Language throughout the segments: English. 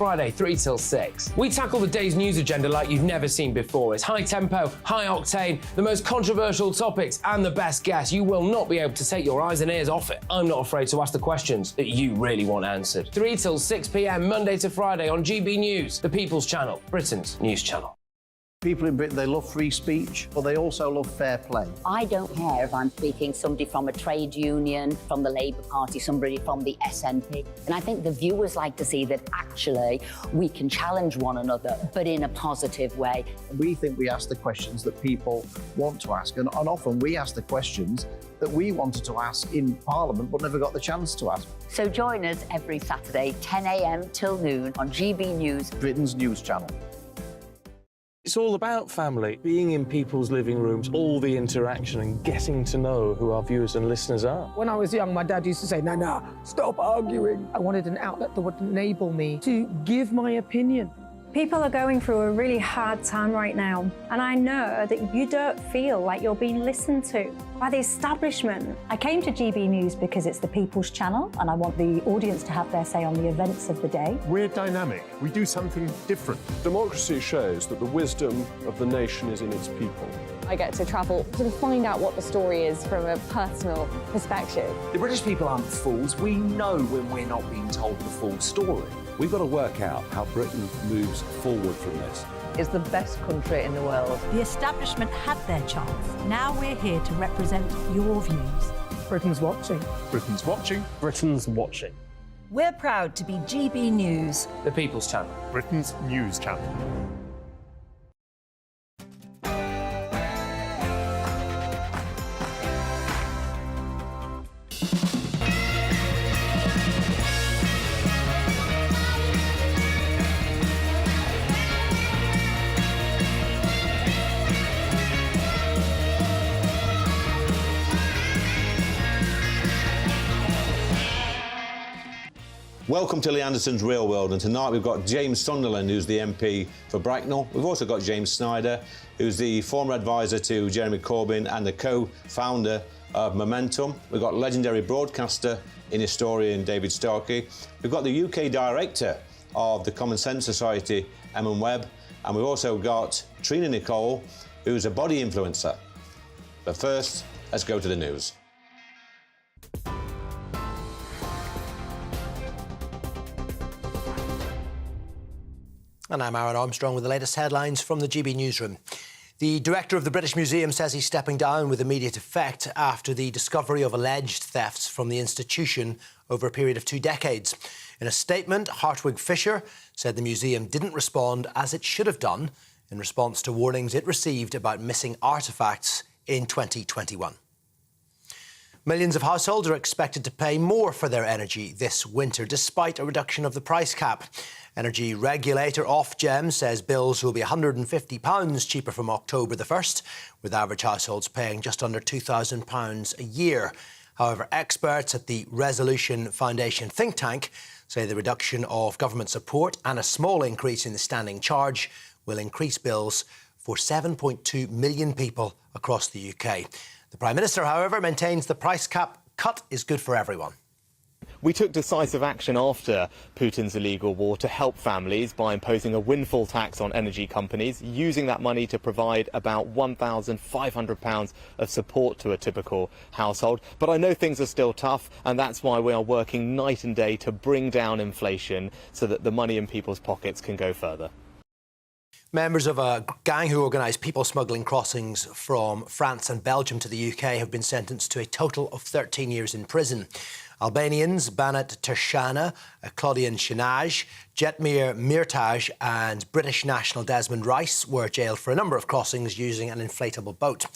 Friday, 3 till 6. We tackle the day's news agenda like you've never seen before. It's high tempo, high octane, the most controversial topics and the best guests. You will not be able to take your eyes and ears off it. I'm not afraid to ask the questions that you really want answered. 3 till 6 p.m, Monday to Friday on GB News, the People's Channel, Britain's news channel. People in Britain, they love free speech, but they also love fair play. I don't care if I'm speaking somebody from a trade union, from the Labour Party, somebody from the SNP. And I think the viewers like to see that actually we can challenge one another, but in a positive way. We think we ask the questions that people want to ask, and often we ask the questions that we wanted to ask in Parliament but never got the chance to ask. So join us every Saturday, 10 a.m. till noon on GB News, Britain's news channel. It's all about family, being in people's living rooms, all the interaction and getting to know who our viewers and listeners are. When I was young, my dad used to say, "Nana, stop arguing." I wanted an outlet that would enable me to give my opinion. People are going through a really hard time right now, and I know that you don't feel like you're being listened to by the establishment. I came to GB News because it's the People's Channel, and I want the audience to have their say on the events of the day. We're dynamic. We do something different. Democracy shows that the wisdom of the nation is in its people. I get to travel to find out what the story is from a personal perspective. The British people aren't fools. We know when we're not being told the full story. We've got to work out how Britain moves forward from this. It's the best country in the world. The establishment had their chance. Now we're here to represent your views. Britain's watching. Britain's watching. Britain's watching. We're proud to be GB News, The People's Channel. Britain's news channel. Welcome to Lee Anderson's Real World, and tonight we've got James Sunderland, who's the MP for Bracknell. We've also got James Snyder, who's the former advisor to Jeremy Corbyn and the co-founder of Momentum. We've got legendary broadcaster and historian David Starkey. We've got the UK director of the Common Sense Society, Emma Webb, and we've also got Trina Nicole, who's a body influencer. But first, let's go to the news. And I'm Aaron Armstrong with the latest headlines from the GB Newsroom. The director of the British Museum says he's stepping down with immediate effect after the discovery of alleged thefts from the institution over a period of 2 decades. In a statement, Hartwig Fisher said the museum didn't respond as it should have done in response to warnings it received about missing artefacts in 2021. Millions of households are expected to pay more for their energy this winter, despite a reduction of the price cap. Energy regulator Ofgem says bills will be £150 cheaper from October the 1st, with average households paying just under £2,000 a year. However, experts at the Resolution Foundation think tank say the reduction of government support and a small increase in the standing charge will increase bills for 7.2 million people across the UK. The Prime Minister, however, maintains the price cap cut is good for everyone. We took decisive action after Putin's illegal war to help families by imposing a windfall tax on energy companies, using that money to provide about £1,500 of support to a typical household. But I know things are still tough, and that's why we are working night and day to bring down inflation so that the money in people's pockets can go further. Members of a gang who organised people smuggling crossings from France and Belgium to the UK have been sentenced to a total of 13 years in prison. Albanians Banat Tershana, Claudian Shinaj, Jetmir Mirtaj and British national Desmond Rice were jailed for a number of crossings using an inflatable boat.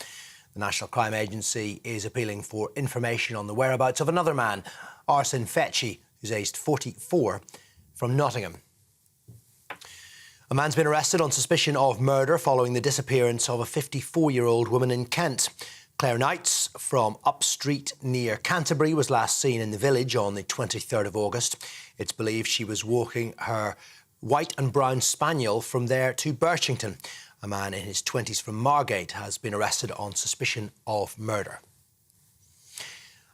The National Crime Agency is appealing for information on the whereabouts of another man, Arsene Fetchy, who's aged 44, from Nottingham. A man's been arrested on suspicion of murder following the disappearance of a 54-year-old woman in Kent. Claire Knights from Upstreet near Canterbury was last seen in the village on the 23rd of August. It's believed she was walking her white and brown spaniel from there to Birchington. A man in his 20s from Margate has been arrested on suspicion of murder.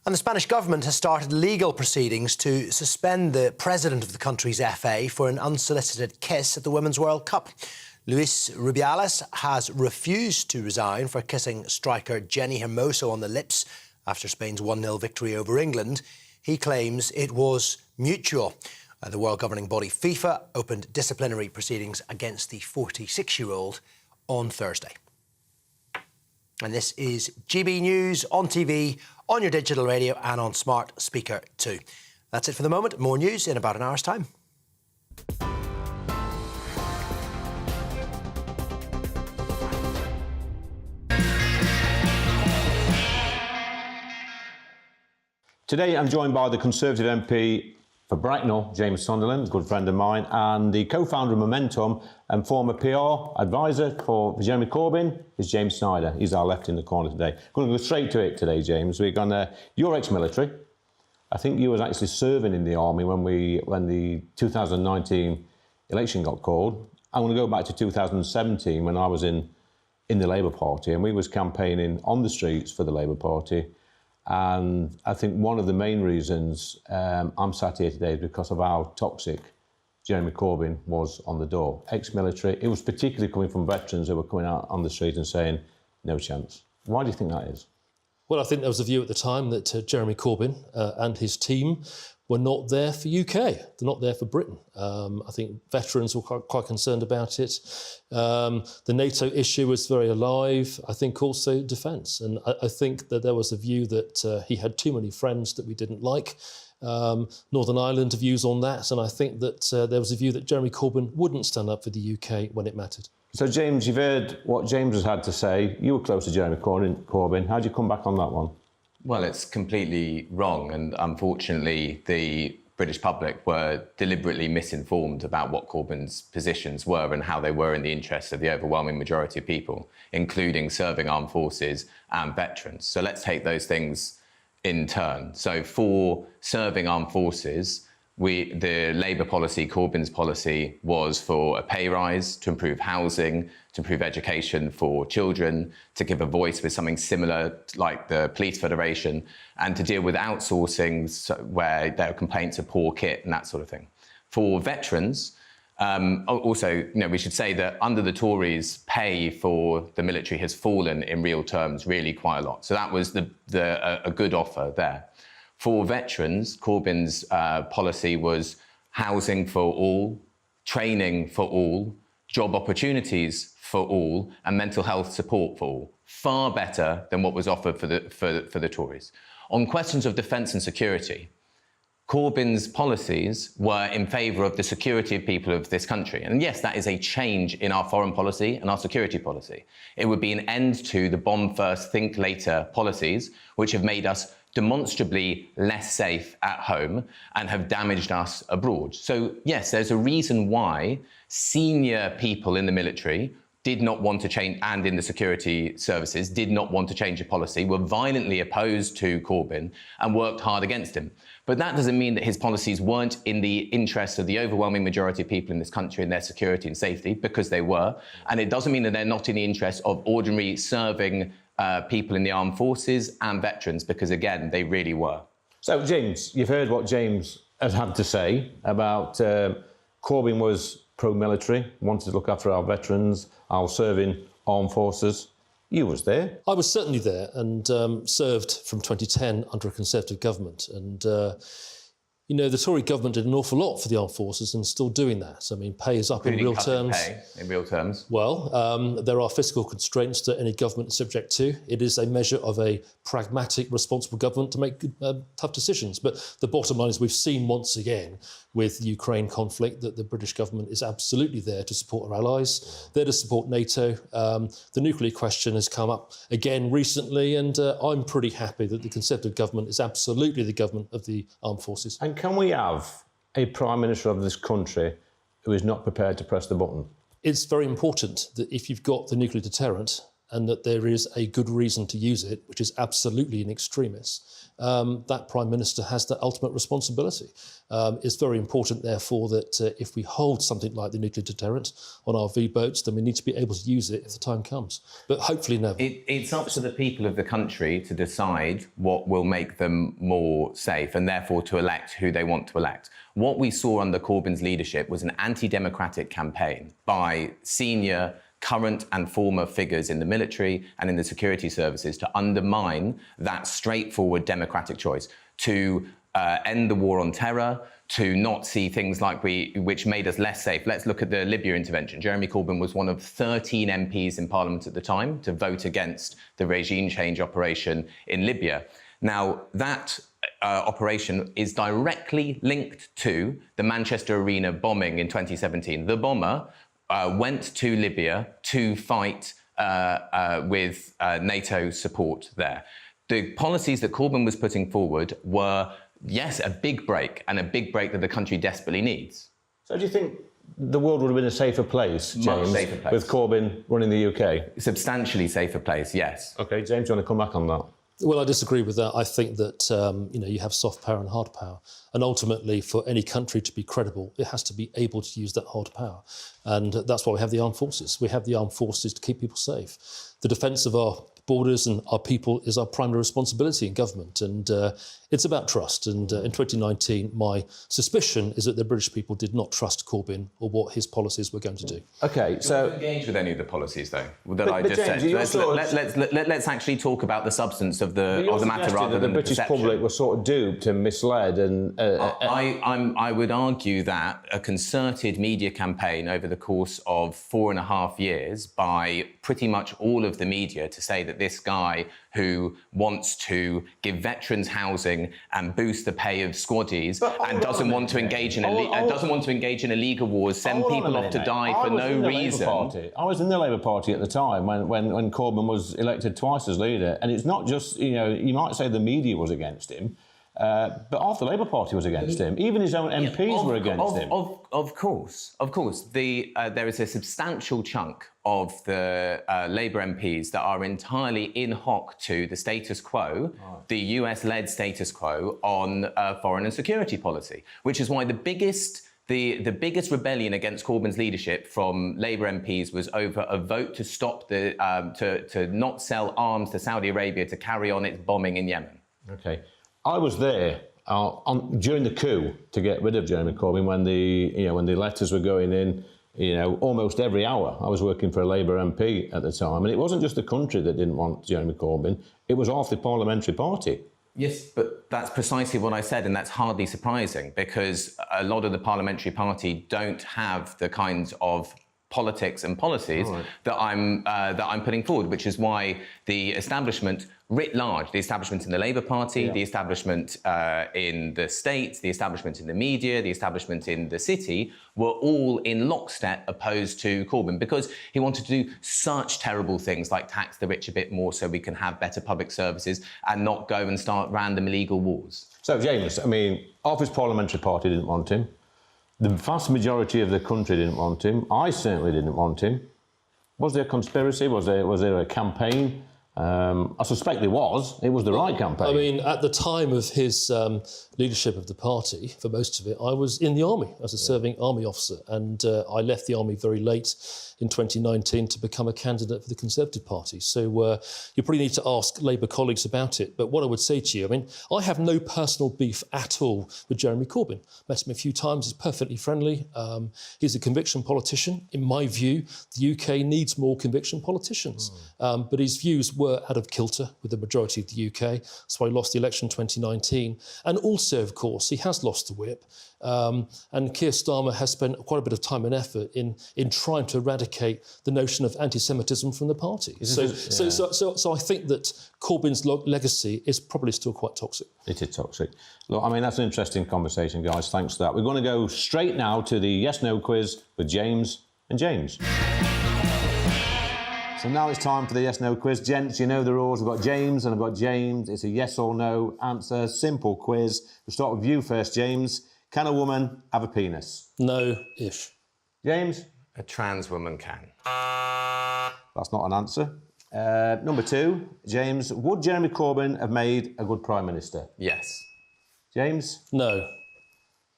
And the Spanish government has started legal proceedings to suspend the president of the country's FA for an unsolicited kiss at the Women's World Cup. Luis Rubiales has refused to resign for kissing striker Jenny Hermoso on the lips after Spain's 1-0 victory over England. He claims it was mutual. The world governing body FIFA opened disciplinary proceedings against the 46-year-old on Thursday. And this is GB News on TV, on your digital radio and on smart speaker too. That's it for the moment. More news in about an hour's time. Today I'm joined by the Conservative MP for Bracknell, James Sunderland, a good friend of mine, and the co-founder of Momentum and former PR advisor for Jeremy Corbyn is James Snyder. He's our left in the corner today. Going to go straight to it today, James. You're ex-military. I think you was actually serving in the army when the 2019 election got called. I'm going to go back to 2017 when I was in the Labour Party, and we was campaigning on the streets for the Labour Party. And I think one of the main reasons I'm sat here today is because of how toxic Jeremy Corbyn was on the door. Ex-military, it was particularly coming from veterans who were coming out on the street and saying, no chance. Why do you think that is? Well, I think there was a view at the time that Jeremy Corbyn and his team were not there for UK. They're not there for Britain. I think veterans were quite concerned about it. The NATO issue was very alive. I think also defence. And I think that there was a view that he had too many friends that we didn't like. Northern Ireland views on that. And I think that there was a view that Jeremy Corbyn wouldn't stand up for the UK when it mattered. So, James, you've heard what James has had to say. You were close to Jeremy Corbyn. How do you come back on that one? Well, it's completely wrong, and unfortunately the British public were deliberately misinformed about what Corbyn's positions were and how they were in the interests of the overwhelming majority of people, including serving armed forces and veterans. So let's take those things in turn. So for serving armed forces, the Labour policy, Corbyn's policy, was for a pay rise, to improve housing, to improve education for children, to give a voice with something similar like the Police Federation, and to deal with outsourcing where there are complaints of poor kit and that sort of thing. For veterans, also, we should say that under the Tories, pay for the military has fallen in real terms really quite a lot. So that was a good offer there. For veterans, Corbyn's policy was housing for all, training for all, job opportunities for all, and mental health support for all. Far better than what was offered for the Tories. On questions of defence and security, Corbyn's policies were in favour of the security of people of this country. And yes, that is a change in our foreign policy and our security policy. It would be an end to the bomb first, think later policies, which have made us demonstrably less safe at home and have damaged us abroad. So yes, there's a reason why senior people in the military did not want to change, and in the security services, did not want to change a policy, were violently opposed to Corbyn and worked hard against him. But that doesn't mean that his policies weren't in the interests of the overwhelming majority of people in this country and their security and safety, because they were. And it doesn't mean that they're not in the interests of ordinary serving people in the armed forces and veterans, because again, they really were. So, James, you've heard what James has had to say about Corbyn was pro-military, wanted to look after our veterans, our serving armed forces. You was there. I was certainly there and served from 2010 under a Conservative government. And, the Tory government did an awful lot for the armed forces and still doing that. I mean, pay is up in real terms. Pay in real terms? Well, there are fiscal constraints that any government is subject to. It is a measure of a pragmatic, responsible government to make tough decisions. But the bottom line is we've seen once again with the Ukraine conflict that the British government is absolutely there to support our allies, there to support NATO. The nuclear question has come up again recently, and I'm pretty happy that the Conservative government is absolutely the government of the armed forces. And can we have a Prime Minister of this country who is not prepared to press the button? It's very important that if you've got the nuclear deterrent and that there is a good reason to use it, which is absolutely in extremis, that Prime Minister has that ultimate responsibility. It's very important, therefore, that if we hold something like the nuclear deterrent on our V-boats, then we need to be able to use it if the time comes. But hopefully never. It's up to the people of the country to decide what will make them more safe and therefore to elect who they want to elect. What we saw under Corbyn's leadership was an anti-democratic campaign by senior, current and former figures in the military and in the security services to undermine that straightforward democratic choice, to end the war on terror, to not see things like which made us less safe. Let's look at the Libya intervention. Jeremy Corbyn was one of 13 MPs in Parliament at the time to vote against the regime change operation in Libya. Now, that operation is directly linked to the Manchester Arena bombing in 2017. The bomber went to Libya to fight with NATO support there. The policies that Corbyn was putting forward were, yes, a big break, and a big break that the country desperately needs. So do you think the world would have been a safer place, James, Much safer place. with Corbyn running the UK? Substantially safer place, yes. OK, James, do you want to come back on that? Well, I disagree with that. I think that you have soft power and hard power, and ultimately, for any country to be credible, it has to be able to use that hard power, and that's why we have the armed forces. We have the armed forces to keep people safe. The defence of our borders and our people is our primary responsibility in government, and it's about trust. And in 2019, my suspicion is that the British people did not trust Corbyn or what his policies were going to do. OK, so... Don't engage with any of the policies, though, that I just said. Let's actually talk about the substance of the matter rather than the British public were sort of duped and misled, and... I would argue that a concerted media campaign over the course of 4.5 years by pretty much all of the media to say that this guy who wants to give veterans housing and boost the pay of squaddies and doesn't want to engage in illegal wars, send people off to die for no reason. I was in the Labour Party at the time when Corbyn was elected twice as leader, and it's not just, you might say the media was against him, but half the Labour Party was against him. Even his own MPs were against him. Of course. There is a substantial chunk of the Labour MPs that are entirely in hoc to the status quo, the US-led status quo on foreign and security policy, which is why the biggest rebellion against Corbyn's leadership from Labour MPs was over a vote to stop to not sell arms to Saudi Arabia to carry on its bombing in Yemen. OK. I was there during the coup to get rid of Jeremy Corbyn when the letters were going in, almost every hour. I was working for a Labour MP at the time, and it wasn't just the country that didn't want Jeremy Corbyn, it was half the parliamentary party. Yes, but that's precisely what I said, and that's hardly surprising because a lot of the parliamentary party don't have the kinds of politics and policies that I'm putting forward, which is why the establishment writ large, the establishment in the Labour Party, the establishment in the States, the establishment in the media, the establishment in the city, were all in lockstep opposed to Corbyn because he wanted to do such terrible things like tax the rich a bit more so we can have better public services and not go and start random illegal wars. So, James, half his parliamentary party didn't want him. The vast majority of the country didn't want him. I certainly didn't want him. Was there a conspiracy? Was there a campaign? I suspect there was. It was the right campaign. At the time of his leadership of the party, for most of it, I was in the army as a serving army officer, and I left the army very late in 2019 to become a candidate for the Conservative Party. So you probably need to ask Labour colleagues about it. But what I would say to you, I have no personal beef at all with Jeremy Corbyn. Met him a few times. He's perfectly friendly. He's a conviction politician. In my view, the UK needs more conviction politicians. But his views were out of kilter with the majority of the UK. That's why he lost the election in 2019. And also, of course, he has lost the whip. And Keir Starmer has spent quite a bit of time and effort in trying to eradicate the notion of anti-Semitism from the party. So I think that Corbyn's legacy is probably still quite toxic. It is toxic. Look, that's an interesting conversation, guys. Thanks for that. We're going to go straight now to the yes-no quiz with James and James. So now it's time for the yes-no quiz. Gents, you know the rules. We've got James and I've got James. It's a yes or no answer, simple quiz. We'll start with you first, James. Can a woman have a penis? No-ish. James? A trans woman can. That's not an answer. Number 2, James, would Jeremy Corbyn have made a good Prime Minister? Yes. James? No.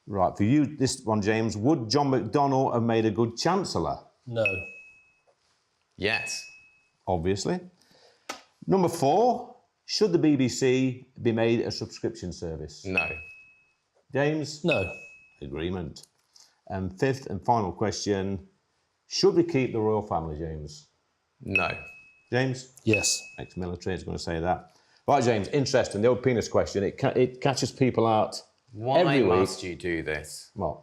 Right, for you, this one, James, would John McDonnell have made a good Chancellor? No. Yes. Obviously. Number 4, should the BBC be made a subscription service? No. James? No. Agreement. And 5th and final question, should we keep the royal family, James? No. James? Yes. Ex-military is going to say that. Right, James, interesting. The old penis question, it catches people out every week. Why must you do this? What?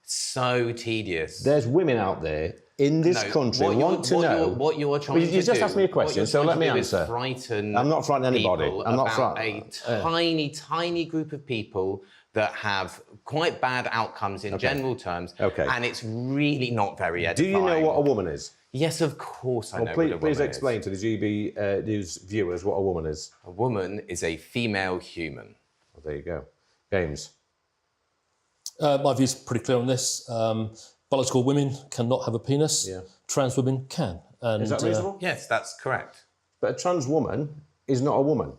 So tedious. There's women out there in this country want to know... What you're trying to do... You just asked me a question, so let me answer. Frighten I'm not frightening anybody. I'm not frightened. A tiny group of people that have quite bad outcomes in general terms. Okay. And it's really not very edifying. Do you know what a woman is? Yes, of course I know what a woman please is. explain to the GB News viewers what a woman is. A woman is a female human. Well, there you go. James? My view's pretty clear on this. Biological women cannot have a penis. Yeah. Trans women can. And, is that reasonable? Yes, that's correct. But a trans woman is not a woman.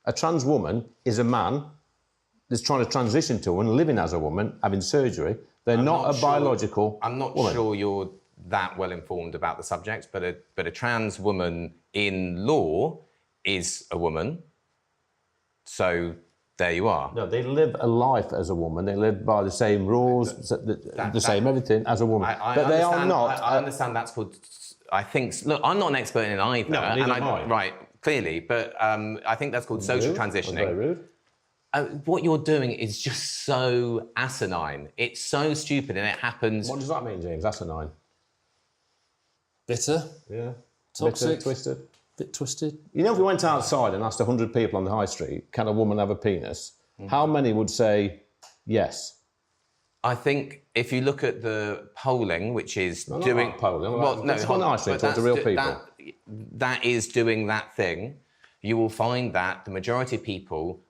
A trans woman is a man that's trying to transition to and living as a woman, having surgery. They're not a biological I'm not woman. sure you're that well informed about the subject, but a trans woman in law is a woman. So there you are. No, they live a life as a woman. They live by the same rules, the same everything as a woman. But they are not. I understand that's called. I think. Look, I'm not an expert in either. No, neither am I. Right, clearly, but I think that's called social transitioning. Very rude. What you're doing is just so asinine. It's so stupid, and it happens. What does that mean, James? Asinine. Bitter. Yeah. Toxic. Bitter, twisted. Bit twisted. You know, if we went outside and asked 100 people on the high street, can a woman have a penis? How many would say yes? I think if you look at the polling, which is doing not polling. well, Let's go on the high street and talk to real people. That is doing that thing. You will find that the majority of people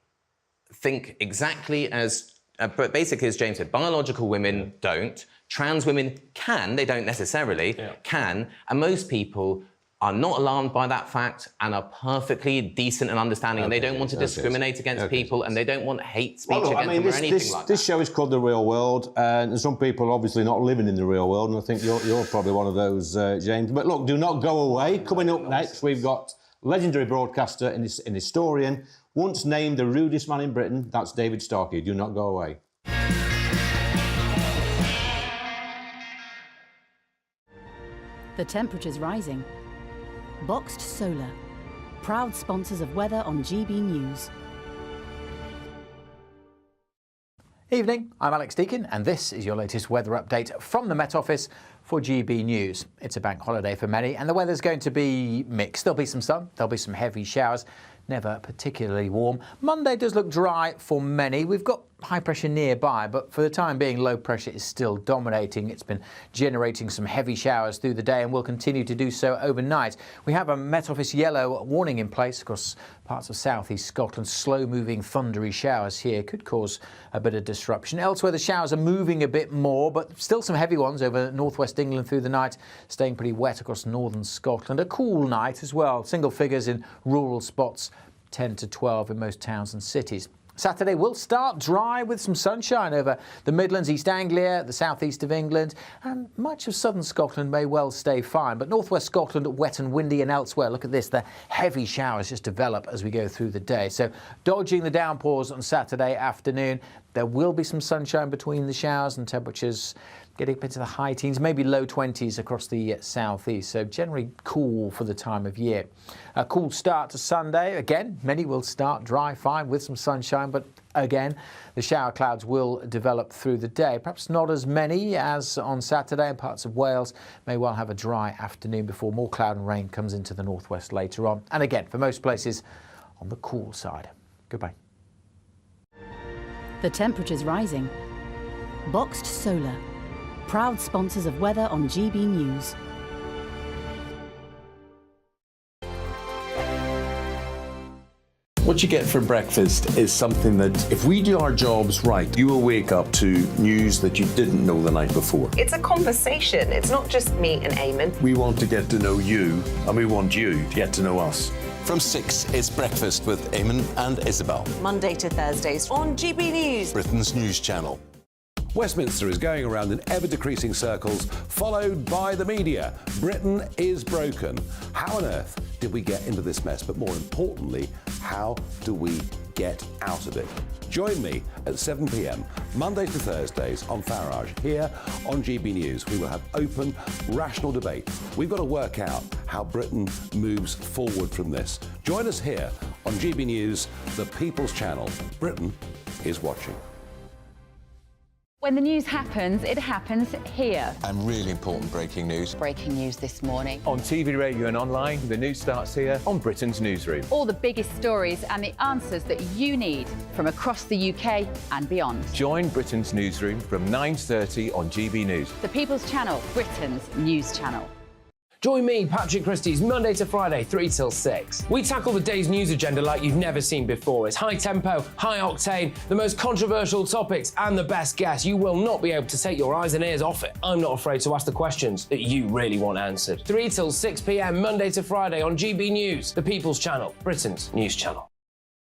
think exactly as, but basically as James said, biological women don't. Trans women can, they don't necessarily, can, and most people are not alarmed by that fact and are perfectly decent and understanding, and they don't want to discriminate against people, and they don't want hate speech against them or anything like that. This show is called The Real World, and some people are obviously not living in the real world, and I think you're probably one of those, James. But look, do not go away. Coming up next, we've got legendary broadcaster and historian, once named the rudest man in Britain, that's David Starkey. Do not go away. The temperature's rising. Boxed Solar, proud sponsors of weather on GB News. Evening, I'm Alex Deakin, and this is your latest weather update from the Met Office for GB News. It's a bank holiday for many, and the weather's going to be mixed. There'll be some sun, there'll be some heavy showers, never particularly warm. Monday does look dry for many. We've got high pressure nearby, but for the time being, low pressure is still dominating. It's been generating some heavy showers through the day and will continue to do so overnight. We have a Met Office yellow warning in place across parts of southeast Scotland. Slow-moving, thundery showers here could cause a bit of disruption. Elsewhere, the showers are moving a bit more, but still some heavy ones over northwest England through the night, staying pretty wet across northern Scotland. A cool night as well. Single figures in rural spots, 10 to 12 in most towns and cities. Saturday will start dry with some sunshine over the Midlands, East Anglia, the southeast of England, and much of southern Scotland may well stay fine. But northwest Scotland wet and windy, and elsewhere, look at this, the heavy showers just develop as we go through the day. So dodging the downpours on Saturday afternoon. There will be some sunshine between the showers and temperatures getting up into the high teens, maybe low 20s across the southeast. So generally cool for the time of year. A cool start to Sunday. Again, many will start dry, fine with some sunshine, but again, the shower clouds will develop through the day. Perhaps not as many as on Saturday, and parts of Wales may well have a dry afternoon before more cloud and rain comes into the northwest later on. And again, for most places, on the cool side. Goodbye. The temperature's rising. Boxed Solar, proud sponsors of weather on GB News. What you get for breakfast is something that, if we do our jobs right, you will wake up to news that you didn't know the night before. It's a conversation. It's not just me and Eamon. We want to get to know you, and we want you to get to know us. From 6, it's Breakfast with Eamon and Isabel. Monday to Thursdays on GB News, Britain's news channel. Westminster is going around in ever-decreasing circles, followed by the media. Britain is broken. How on earth did we get into this mess? But more importantly, how do we get out of it? Join me at 7 p.m, Mondays to Thursdays on Farage, here on GB News. We will have open, rational debate. We've got to work out how Britain moves forward from this. Join us here on GB News, the People's Channel. Britain is watching. When the news happens, it happens here. And really important breaking news. Breaking news this morning. On TV, radio and online, the news starts here on Britain's Newsroom. All the biggest stories and the answers that you need from across the UK and beyond. Join Britain's Newsroom from 9:30 on GB News. The People's Channel, Britain's news channel. Join me, Patrick Christie's, Monday to Friday, 3 till 6. We tackle the day's news agenda like you've never seen before. It's high tempo, high octane, the most controversial topics and the best guests. You will not be able to take your eyes and ears off it. I'm not afraid to ask the questions that you really want answered. 3 till 6 p.m, Monday to Friday on GB News, the People's Channel, Britain's news channel.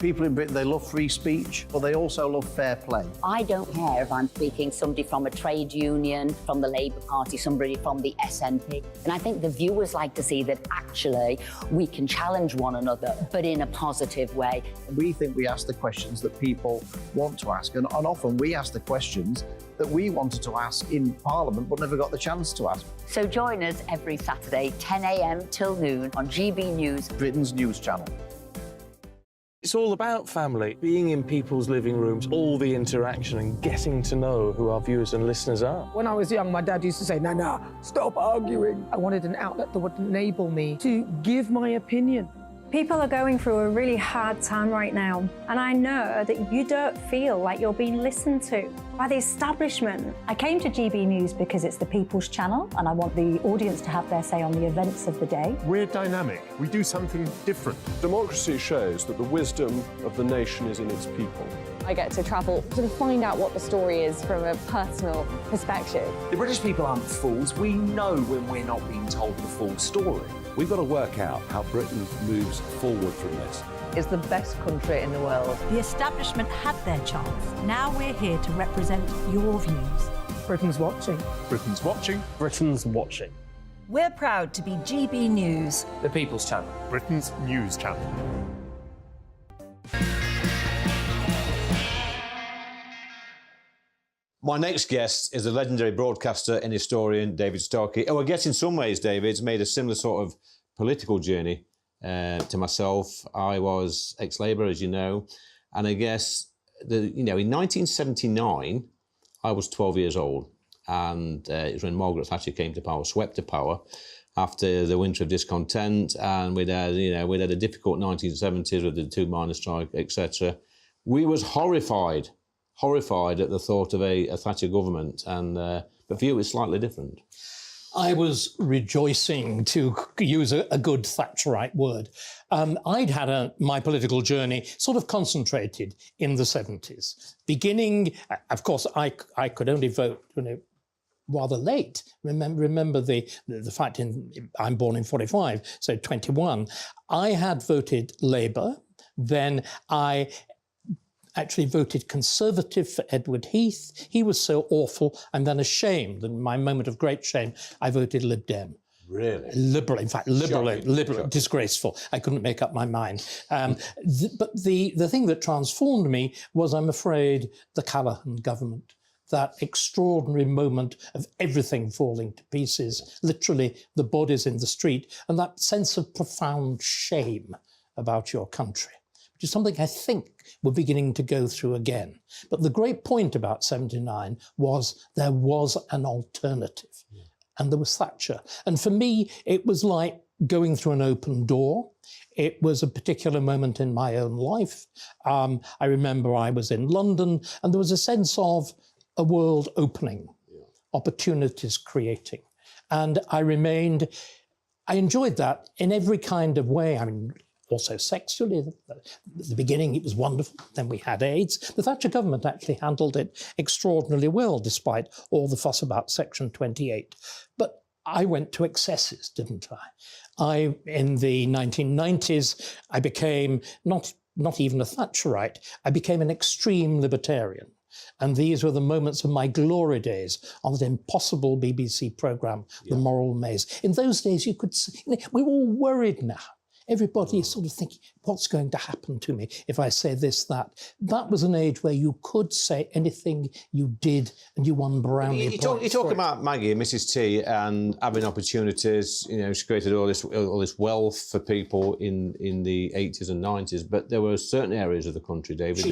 People in Britain, they love free speech, but they also love fair play. I don't care if I'm speaking somebody from a trade union, from the Labour Party, somebody from the SNP. And I think the viewers like to see that actually we can challenge one another, but in a positive way. We think we ask the questions that people want to ask, and often we ask the questions that we wanted to ask in Parliament but never got the chance to ask. So join us every Saturday, 10 a.m. till noon on GB News, Britain's news channel. It's all about family, being in people's living rooms, all the interaction and getting to know who our viewers and listeners are. When I was young, my dad used to say, no, stop arguing. I wanted an outlet that would enable me to give my opinion. People are going through a really hard time right now, and I know that you don't feel like you're being listened to by the establishment. I came to GB News because it's the People's Channel, and I want the audience to have their say on the events of the day. We're dynamic. We do something different. Democracy shows that the wisdom of the nation is in its people. I get to travel to find out what the story is from a personal perspective. The British people aren't fools. We know when we're not being told the full story. We've got to work out how Britain moves forward from this. It's the best country in the world. The establishment had their chance. Now we're here to represent your views. Britain's watching. Britain's watching. Britain's watching. We're proud to be GB News, the People's Channel, Britain's news channel. My next guest is the legendary broadcaster and historian David Starkey. Oh, I guess in some ways, David's made a similar sort of political journey to myself. I was ex-Labour, as you know, and I guess in 1979, I was 12 years old, and it was when Margaret Thatcher came to power, swept to power after the winter of discontent, and we'd had a difficult 1970s with the 2 miners' strike, etc. We was horrified at the thought of a Thatcher government, and but for you it's slightly different. I was rejoicing, to use a good Thatcherite word. I'd had my political journey sort of concentrated in the 70s. Beginning, of course, I could only vote, rather late. Remember the fact I'm born in 45, so 21. I had voted Labour, then I actually voted Conservative for Edward Heath. He was so awful. I'm then ashamed, in my moment of great shame, I voted Lib Dem. Really? Liberal, in fact, liberal, disgraceful. I couldn't make up my mind. But the thing that transformed me was, I'm afraid, the Callaghan government. That extraordinary moment of everything falling to pieces, literally the bodies in the street, and that sense of profound shame about your country, which is something I think we're beginning to go through again. But the great point about 79 was there was an alternative, and there was Thatcher. And for me, it was like going through an open door. It was a particular moment in my own life. I remember I was in London, and there was a sense of a world opening, opportunities creating. And I enjoyed that in every kind of way. I mean, also sexually. At the beginning, it was wonderful. Then we had AIDS. The Thatcher government actually handled it extraordinarily well, despite all the fuss about Section 28. But I went to excesses, didn't I? In the 1990s, I became not even a Thatcherite. I became an extreme libertarian. And these were the moments of my glory days on that impossible BBC programme, The Moral Maze. In those days, you could see, we're all worried now. Everybody is sort of thinking, what's going to happen to me if I say this, that? That was an age where you could say anything you did and you won brownie points. You talk about Maggie, Mrs T, and having opportunities. You know, she created all this wealth for people in the 80s and 90s, but there were certain areas of the country, David,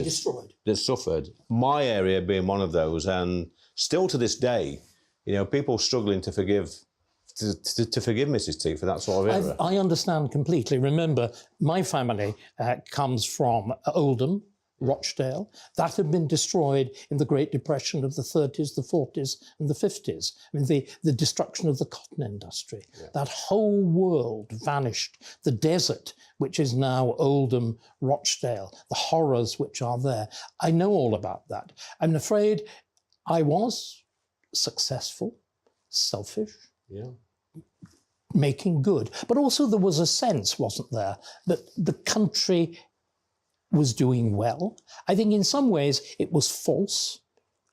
that suffered. My area being one of those, and still to this day, you know, people struggling to forgive Mrs T for that sort of era. I understand completely. Remember, my family comes from Oldham, Rochdale. That had been destroyed in the Great Depression of the 30s, the 40s and the 50s. I mean, the destruction of the cotton industry. Yeah. That whole world vanished. The desert, which is now Oldham, Rochdale, the horrors which are there. I know all about that. I'm afraid I was successful, selfish, making good. But also there was a sense, wasn't there, that the country was doing well. I think in some ways it was false.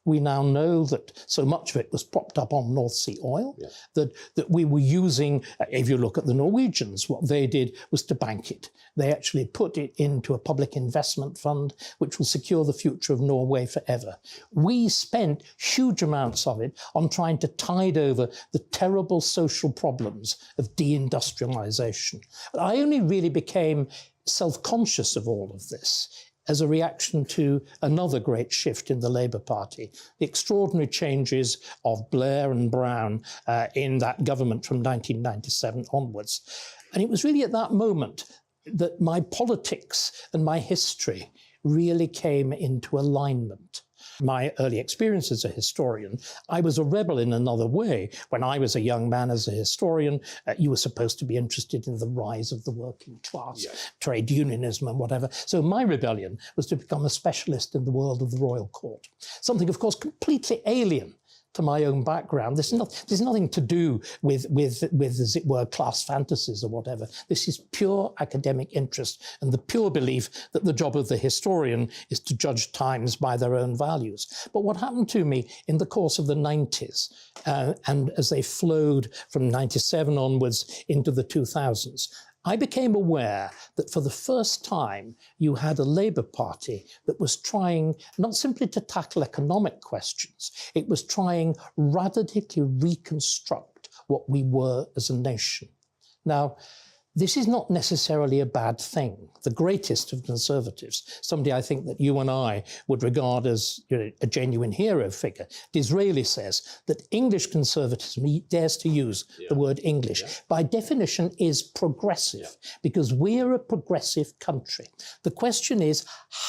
We now know that so much of it was propped up on North Sea oil, that we were using, if you look at the Norwegians, what they did was to bank it. They actually put it into a public investment fund, which will secure the future of Norway forever. We spent huge amounts of it on trying to tide over the terrible social problems of deindustrialization. But I only really became self-conscious of all of this as a reaction to another great shift in the Labour Party, the extraordinary changes of Blair and Brown in that government from 1997 onwards. And it was really at that moment that my politics and my history really came into alignment. My early experience as a historian, I was a rebel in another way. When I was a young man as a historian, you were supposed to be interested in the rise of the working class, trade unionism and whatever. So my rebellion was to become a specialist in the world of the royal court. Something, of course, completely alien to my own background. There's nothing to do with, as it were, class fantasies or whatever. This is pure academic interest and the pure belief that the job of the historian is to judge times by their own values. But what happened to me in the course of the 90s, and as they flowed from 97 onwards into the 2000s, I became aware that for the first time you had a Labour Party that was trying not simply to tackle economic questions, it was trying radically to reconstruct what we were as a nation. Now, this is not necessarily a bad thing. The greatest of Conservatives, somebody I think that you and I would regard as a genuine hero figure, Disraeli says that English conservatism, he dares to use the word English, by definition is progressive, because we're a progressive country. The question is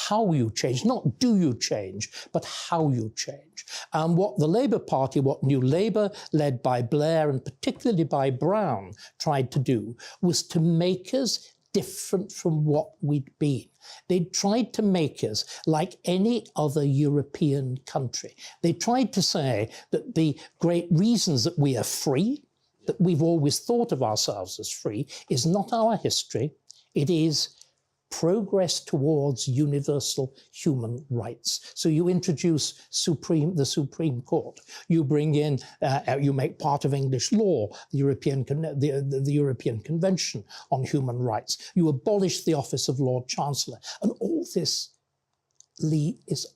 how you change, not do you change, but how you change. And what the Labour Party, what New Labour, led by Blair and particularly by Brown, tried to do was to make us different from what we'd been. They tried to make us like any other European country. They tried to say that the great reasons that we are free, that we've always thought of ourselves as free, is not our history. It is progress towards universal human rights. So you introduce the Supreme Court. You bring in, you make part of English law, the European Convention on Human Rights. You abolish the office of Lord Chancellor. And all this, Lee, is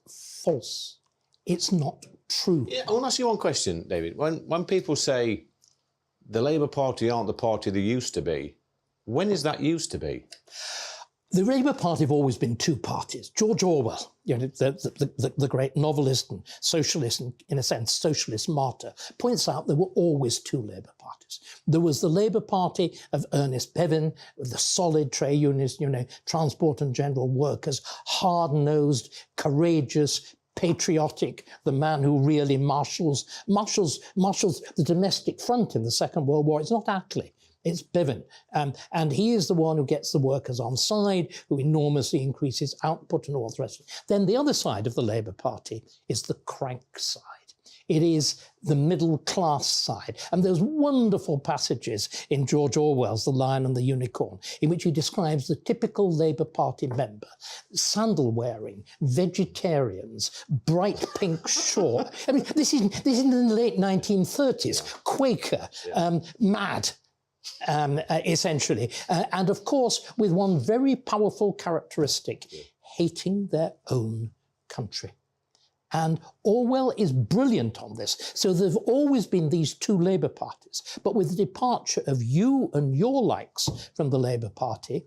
false. It's not true. I want to ask you one question, David. When people say the Labour Party aren't the party they used to be, when is that used to be? The Labour Party have always been two parties. George Orwell, the great novelist and socialist, and in a sense, socialist martyr, points out there were always two Labour parties. There was the Labour Party of Ernest Bevin, with the solid trade unionists, transport and general workers, hard-nosed, courageous, patriotic, the man who really marshals the domestic front in the Second World War. It's not Attlee. It's Bivin. And he is the one who gets the workers on side, who enormously increases output and all the rest of it. Then the other side of the Labour Party is the crank side. It is the middle class side. And there's wonderful passages in George Orwell's The Lion and the Unicorn, in which he describes the typical Labour Party member, sandal wearing, vegetarians, bright pink short. I mean, this is in the late 1930s, Quaker, mad. Essentially. And of course, with one very powerful characteristic, hating their own country. And Orwell is brilliant on this. So there have always been these two Labour parties. But with the departure of you and your likes from the Labour Party,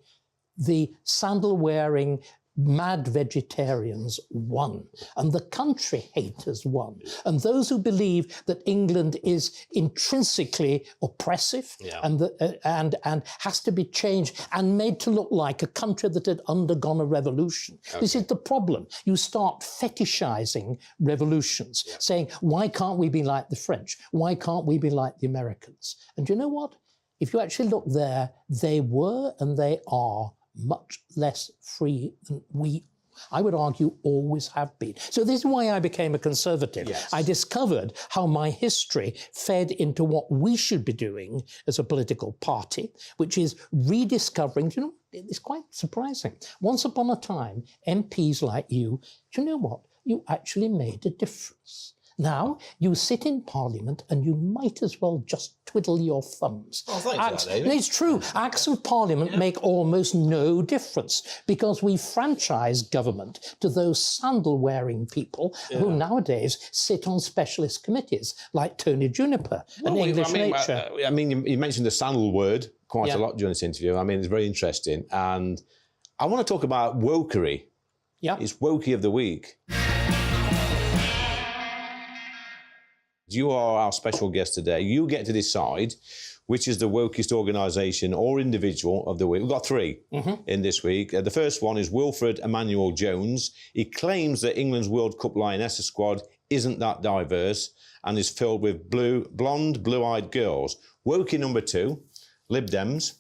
the sandal-wearing mad vegetarians won, and the country haters won. And those who believe that England is intrinsically oppressive and has to be changed and made to look like a country that had undergone a revolution. Okay. This is the problem. You start fetishizing revolutions, saying, why can't we be like the French? Why can't we be like the Americans? And you know what? If you actually look there, they were and they are much less free than we, I would argue, always have been. So this is why I became a Conservative. Yes. I discovered how my history fed into what we should be doing as a political party, which is rediscovering, you know, it's quite surprising. Once upon a time, MPs like you, do you know what? You actually made a difference. Now, you sit in Parliament and you might as well just twiddle your thumbs. Oh, thanks, David. It's true. Acts of Parliament make almost no difference because we franchise government to those sandal-wearing people who nowadays sit on specialist committees, like Tony Juniper and English Nature. I mean, you mentioned the sandal word quite a lot during this interview. I mean, it's very interesting. And I want to talk about wokery. Yeah. It's Wokie of the Week. You are our special guest today. You get to decide which is the wokiest organisation or individual of the week. We've got three in this week. The first one is Wilfred Emmanuel Jones. He claims that England's World Cup Lionesses squad isn't that diverse and is filled with blonde, blue-eyed girls. Wokie number two, Lib Dems.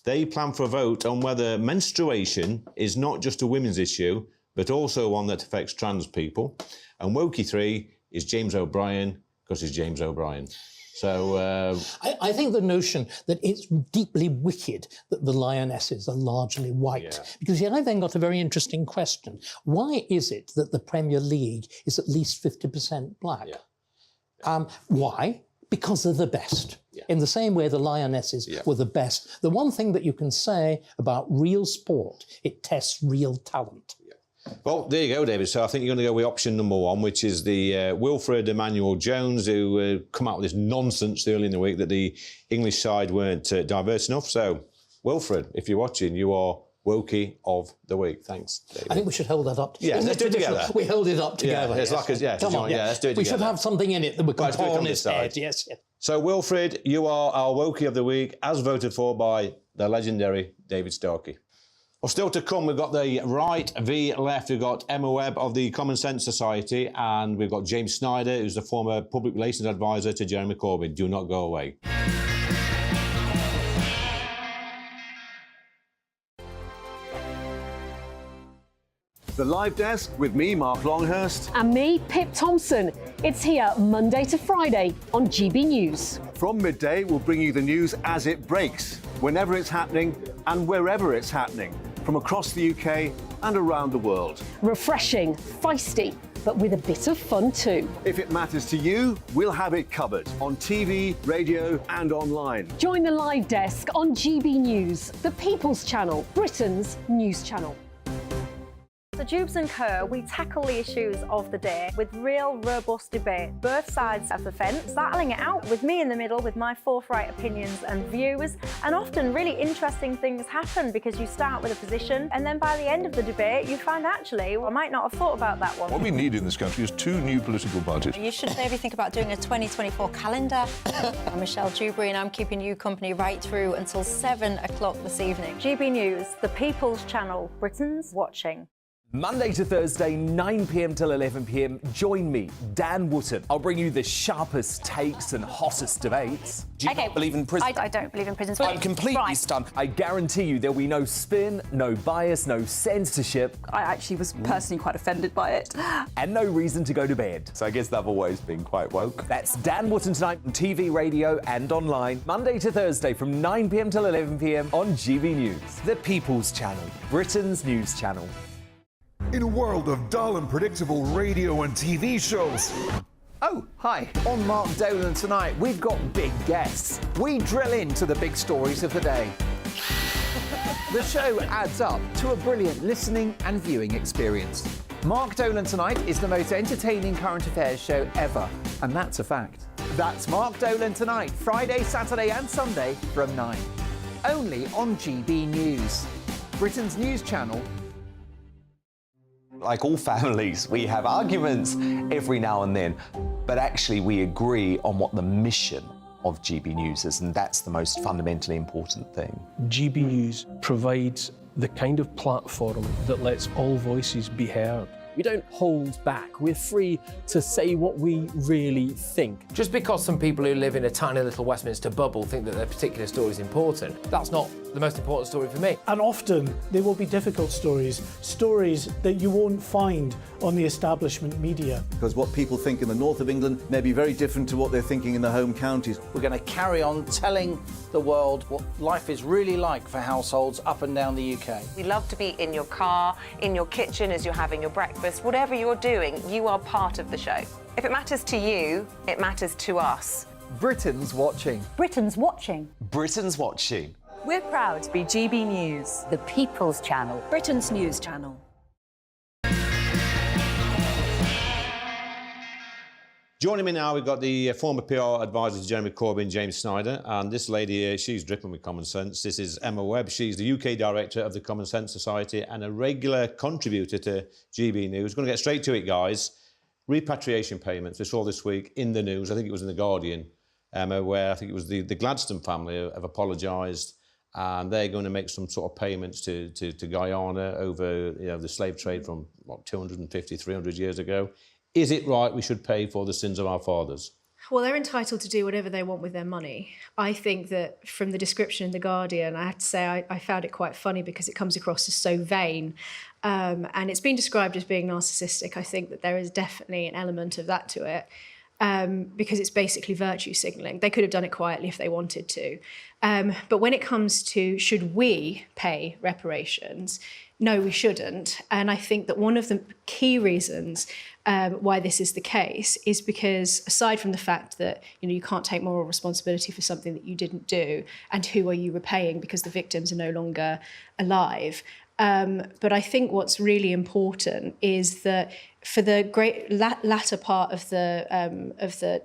They plan for a vote on whether menstruation is not just a women's issue, but also one that affects trans people. And Wokie three is James O'Brien, because he's James O'Brien. So I think the notion that it's deeply wicked that the lionesses are largely white, because I then got a very interesting question. Why is it that the Premier League is at least 50% black? Why? Because they're the best. In the same way the lionesses were the best. The one thing that you can say about real sport, it tests real talent. Well, there you go, David. So I think you're going to go with option number one, which is the Wilfred Emmanuel Jones, who come out with this nonsense early in the week that the English side weren't diverse enough. So, Wilfred, if you're watching, you are Wokie of the Week. Thanks, David. I think we should hold that up. Yeah, let's do it together. We hold it up together. Yeah, it's like a, Come on, let's do it together. We should have something in it that we can put on his head. Yes. So, Wilfred, you are our Wokie of the Week, as voted for by the legendary David Starkey. Well, still to come, we've got the right v left. We've got Emma Webb of the Common Sense Society, and we've got James Snyder, who's the former public relations advisor to Jeremy Corbyn. Do not go away. The Live Desk with me, Mark Longhurst. And me, Pip Thompson. It's here Monday to Friday on GB News. From midday, we'll bring you the news as it breaks, whenever it's happening and wherever it's happening, from across the UK and around the world. Refreshing, feisty, but with a bit of fun too. If it matters to you, we'll have it covered on TV, radio and online. Join the Live Desk on GB News, the People's Channel, Britain's news channel. So Jubes and Kerr, we tackle the issues of the day with real robust debate, both sides of the fence, battling it out with me in the middle with my forthright opinions and views. And often really interesting things happen because you start with a position and then by the end of the debate you find actually, well, I might not have thought about that one. What we need in this country is two new political parties. You should maybe think about doing a 2024 calendar. I'm Michelle Dewberry and I'm keeping you company right through until 7 o'clock this evening. GB News, the People's Channel, Britain's watching. Monday to Thursday, 9 p.m. till 11 p.m. Join me, Dan Wootton. I'll bring you the sharpest takes and hottest debates. Do you not believe in prison? I don't believe in prisons. I'm completely stunned. I guarantee you there'll be no spin, no bias, no censorship. I actually was personally quite offended by it. And no reason to go to bed. So I guess they've always been quite woke. That's Dan Wootton tonight on TV, radio and online. Monday to Thursday from 9 p.m. till 11 p.m. on GB News. The People's Channel, Britain's news channel. In a world of dull and predictable radio and TV shows. Oh, hi. On Mark Dolan tonight, we've got big guests. We drill into the big stories of the day. The show adds up to a brilliant listening and viewing experience. Mark Dolan Tonight is the most entertaining current affairs show ever, and that's a fact. That's Mark Dolan Tonight, Friday, Saturday and Sunday from 9. Only on GB News, Britain's news channel. Like all families, we have arguments every now and then, but actually we agree on what the mission of GB News is, and that's the most fundamentally important thing. GB News provides the kind of platform that lets all voices be heard. We don't hold back. We're free to say what we really think. Just because some people who live in a tiny little Westminster bubble think that their particular story is important, that's not the most important story for me. And often there will be difficult stories, stories that you won't find on the establishment media. Because what people think in the north of England may be very different to what they're thinking in the home counties. We're going to carry on telling the world what life is really like for households up and down the UK. We love to be in your car, in your kitchen as you're having your breakfast. Whatever you're doing, you are part of the show. If it matters to you, it matters to us. Britain's watching. Britain's watching. Britain's watching. We're proud to be GB News. The People's Channel. Britain's news channel. Joining me now, we've got the former PR advisor to Jeremy Corbyn, James Snyder, and this lady here, she's dripping with common sense. This is Emma Webb. She's the UK director of the Common Sense Society and a regular contributor to GB News. We're going to get straight to it, guys. Repatriation payments. We saw this week in the news, I think it was in The Guardian, Emma, where I think it was the Gladstone family have apologised, and they're going to make some sort of payments to Guyana over the slave trade from, 250, 300 years ago. Is it right we should pay for the sins of our fathers? Well, they're entitled to do whatever they want with their money. I think that from the description in The Guardian, I have to say I found it quite funny because it comes across as so vain. And it's been described as being narcissistic. I think that there is definitely an element of that to it. Because it's basically virtue signalling. They could have done it quietly if they wanted to. But when it comes to should we pay reparations, no, we shouldn't. And I think that one of the key reasons why this is the case is because aside from the fact that you can't take moral responsibility for something that you didn't do, and who are you repaying because the victims are no longer alive. But I think what's really important is that for the great latter part of the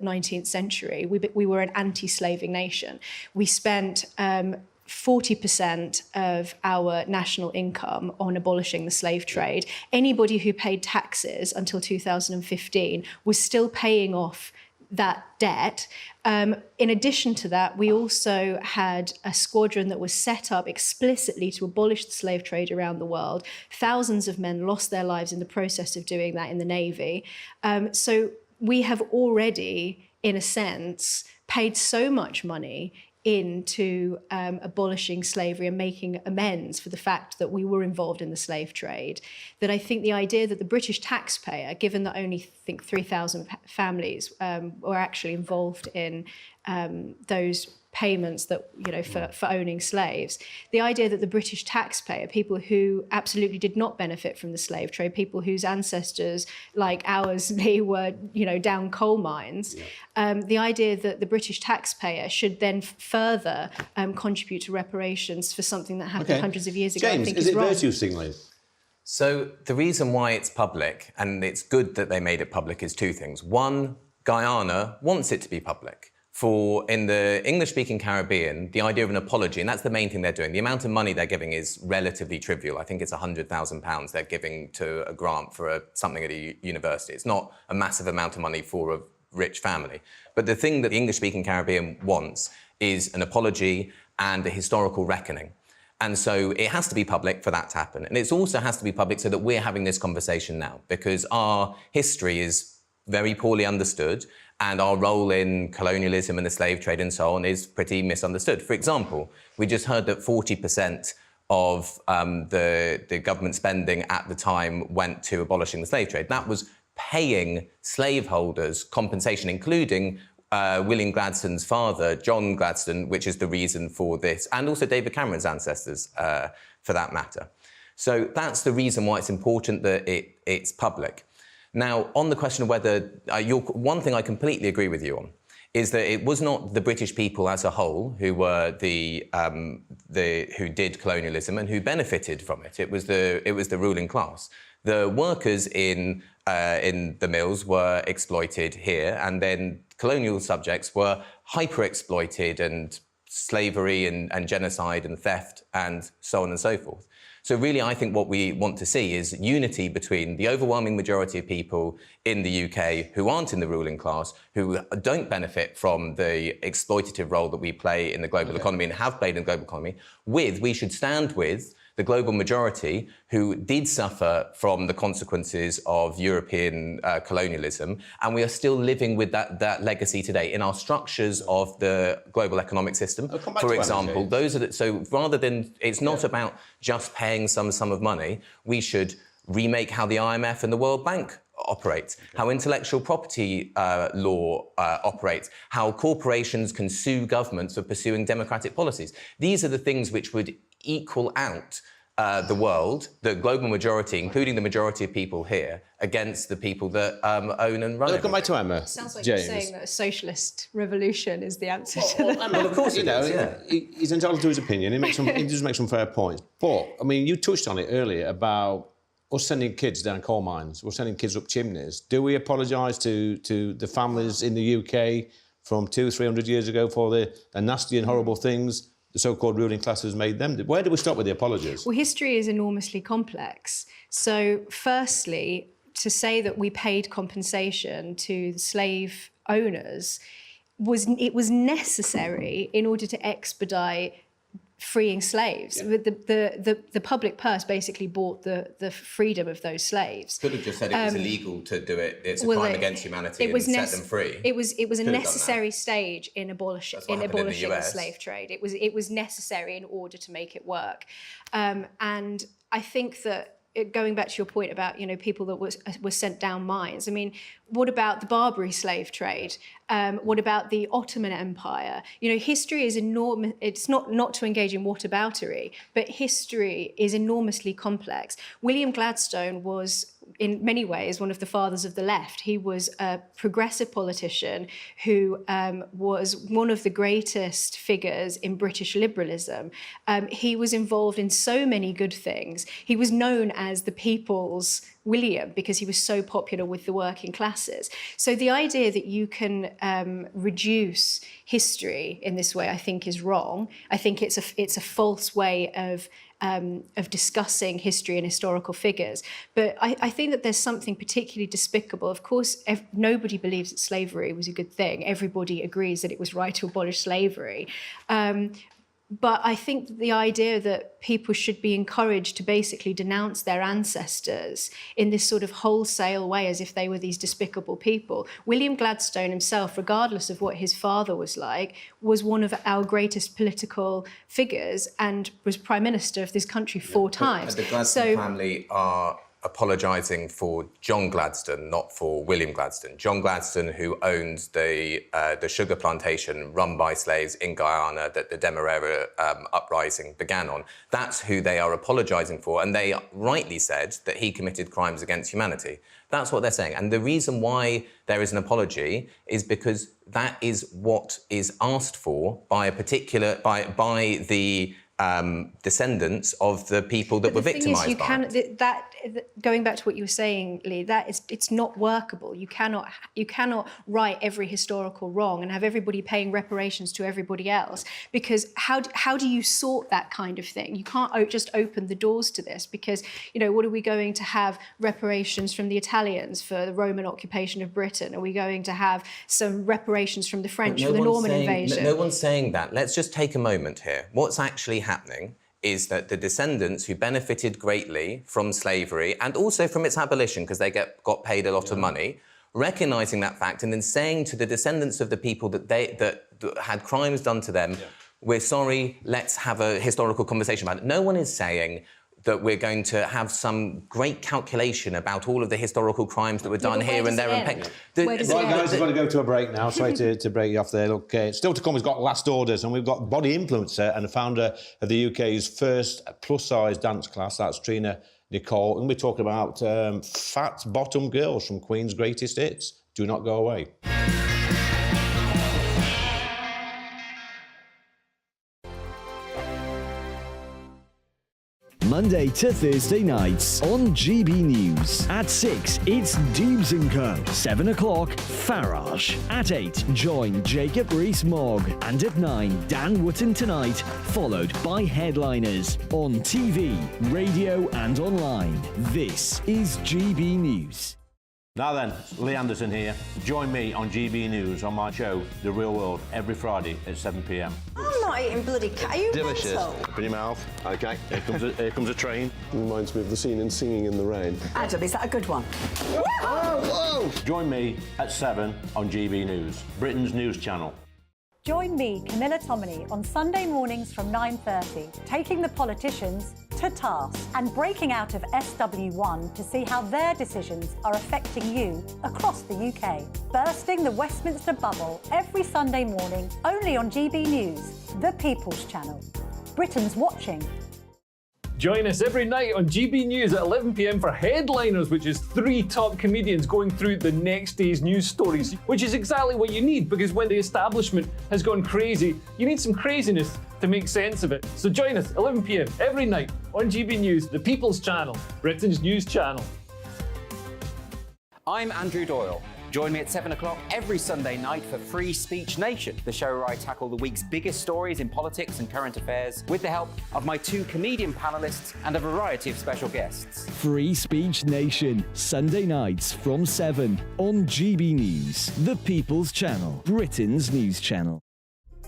19th century, we were an anti-slaving nation. We spent 40% of our national income on abolishing the slave trade. Anybody who paid taxes until 2015 was still paying off that debt. In addition to that, we also had a squadron that was set up explicitly to abolish the slave trade around the world. Thousands of men lost their lives in the process of doing that in the Navy. So we have already, in a sense, paid so much money into abolishing slavery and making amends for the fact that we were involved in the slave trade, that I think the idea that the British taxpayer, given that only I think 3,000 families were actually involved in those payments that for owning slaves, the idea that the British taxpayer, people who absolutely did not benefit from the slave trade, people whose ancestors like ours they were down coal mines, the idea that the British taxpayer should then further contribute to reparations for something that happened hundreds of years ago, James, I think is is it wrong. virtue signalling? So the reason why it's public, and it's good that they made it public, is two things. One, Guyana wants it to be public. In the English-speaking Caribbean, the idea of an apology, and that's the main thing they're doing, the amount of money they're giving is relatively trivial. I think it's £100,000 they're giving to a grant for something at a university. It's not a massive amount of money for a rich family. But the thing that the English-speaking Caribbean wants is an apology and a historical reckoning. And so it has to be public for that to happen. And it also has to be public so that we're having this conversation now, because our history is very poorly understood and our role in colonialism and the slave trade and so on is pretty misunderstood. For example, we just heard that 40% of the government spending at the time went to abolishing the slave trade. That was paying slaveholders compensation, including William Gladstone's father, John Gladstone, which is the reason for this, and also David Cameron's ancestors, for that matter. So that's the reason why it's important that it's public. Now, on the question of whether... one thing I completely agree with you on is that it was not the British people as a whole who were who did colonialism and who benefited from it. It was the ruling class. The workers in the mills were exploited here, and then colonial subjects were hyper-exploited, and slavery and genocide and theft and so on and so forth. So really, I think what we want to see is unity between the overwhelming majority of people in the UK who aren't in the ruling class, who don't benefit from the exploitative role that we play in the global economy and have played in the global economy, we should stand with the global majority who did suffer from the consequences of European colonialism, and we are still living with that legacy today in our structures of the global economic system. For example, so rather than, it's not about just paying some sum of money, we should remake how the IMF and the World Bank operates, how intellectual property law operates, how corporations can sue governments for pursuing democratic policies. These are the things which would equal out the world, the global majority, including the majority of people here, against the people that own and run it. Come back to Emma. Sounds like James. you're saying that a socialist revolution is the answer to that. Well, of course, he's entitled to his opinion. He does make some fair points. But, I mean, you touched on it earlier about us sending kids down coal mines, we're sending kids up chimneys. Do we apologise to the families in the UK from 200-300 years ago for the nasty and horrible things the so-called ruling class has made them? Where do we stop with the apologies? Well, history is enormously complex. So, firstly, to say that we paid compensation to the slave owners was necessary in order to expedite freeing slaves. Yeah. The public purse basically bought the freedom of those slaves. Could have just said it was illegal to do it. It's a crime against humanity and set them free. It was a necessary stage in abolishing the slave trade. It was necessary in order to make it work. And I think that, going back to your point about people that were sent down mines. I mean, what about the Barbary slave trade? What about the Ottoman Empire? History is enormous. It's not to engage in whataboutery, but history is enormously complex. William Gladstone was, in many ways, one of the fathers of the left. He was a progressive politician who was one of the greatest figures in British liberalism. He was involved in so many good things. He was known as the People's William because he was so popular with the working classes. So the idea that you can reduce history in this way, I think, is wrong. I think it's a false way of discussing history and historical figures. But I think that there's something particularly despicable. Of course, nobody believes that slavery was a good thing. Everybody agrees that it was right to abolish slavery. But I think the idea that people should be encouraged to basically denounce their ancestors in this sort of wholesale way as if they were these despicable people. William Gladstone himself, regardless of what his father was like, was one of our greatest political figures and was Prime Minister of this country 4 times. The Gladstone family are apologising for John Gladstone, not for William Gladstone. John Gladstone, who owns the sugar plantation run by slaves in Guyana that the Demerara uprising began on. That's who they are apologising for, and they rightly said that he committed crimes against humanity. That's what they're saying. And the reason why there is an apology is because that is what is asked for by by the descendants of the people that were victimised by it. Going back to what you were saying, Lee, it's not workable. You cannot right every historical wrong and have everybody paying reparations to everybody else, because how do you sort that kind of thing? You can't just open the doors to this, because what are we going to have reparations from the Italians for the Roman occupation of Britain? Are we going to have some reparations from the French for the Norman invasion? No one's saying that. Let's just take a moment here. What's actually happening is that the descendants who benefited greatly from slavery and also from its abolition, because they got paid a lot of money, recognising that fact and then saying to the descendants of the people that had crimes done to them, we're sorry, let's have a historical conversation about it. No one is saying that we're going to have some great calculation about all of the historical crimes that were done here and there. Right, guys, we've got to go to a break now. Sorry to break you off there. Look, still to come, we've got Last Orders, and we've got body influencer and the founder of the UK's first plus-size dance class. That's Trina Nicole, and we're talking about fat bottom girls from Queen's Greatest Hits. Do not go away. Monday to Thursday nights on GB News. At 6, it's Dubes & Co. 7 o'clock, Farage. At 8, join Jacob Rees-Mogg. And at 9, Dan Wootton Tonight, followed by Headliners. On TV, radio and online. This is GB News. Now then, Lee Anderson here. Join me on GB News on my show, The Real World, every Friday at 7 p.m. I'm not eating bloody cat. Are you Delicious. mental? Open your mouth. OK, here comes a train. Reminds me of the scene in Singing in the Rain. Adam, is that a good one? Whoa! Join me at 7 on GB News, Britain's news channel. Join me, Camilla Tominey, on Sunday mornings from 9:30, taking the politicians to task and breaking out of SW1 to see how their decisions are affecting you across the UK. Bursting the Westminster bubble every Sunday morning, only on GB News, the People's Channel. Britain's watching. Join us every night on GB News at 11 p.m. for Headliners, which is 3 top comedians going through the next day's news stories, which is exactly what you need, because when the establishment has gone crazy, you need some craziness to make sense of it. So join us 11 p.m. every night on GB News, the People's Channel, Britain's news channel. I'm Andrew Doyle. Join me at 7 o'clock every Sunday night for Free Speech Nation, the show where I tackle the week's biggest stories in politics and current affairs with the help of my 2 comedian panellists and a variety of special guests. Free Speech Nation, Sunday nights from 7 on GB News, the People's Channel, Britain's news channel.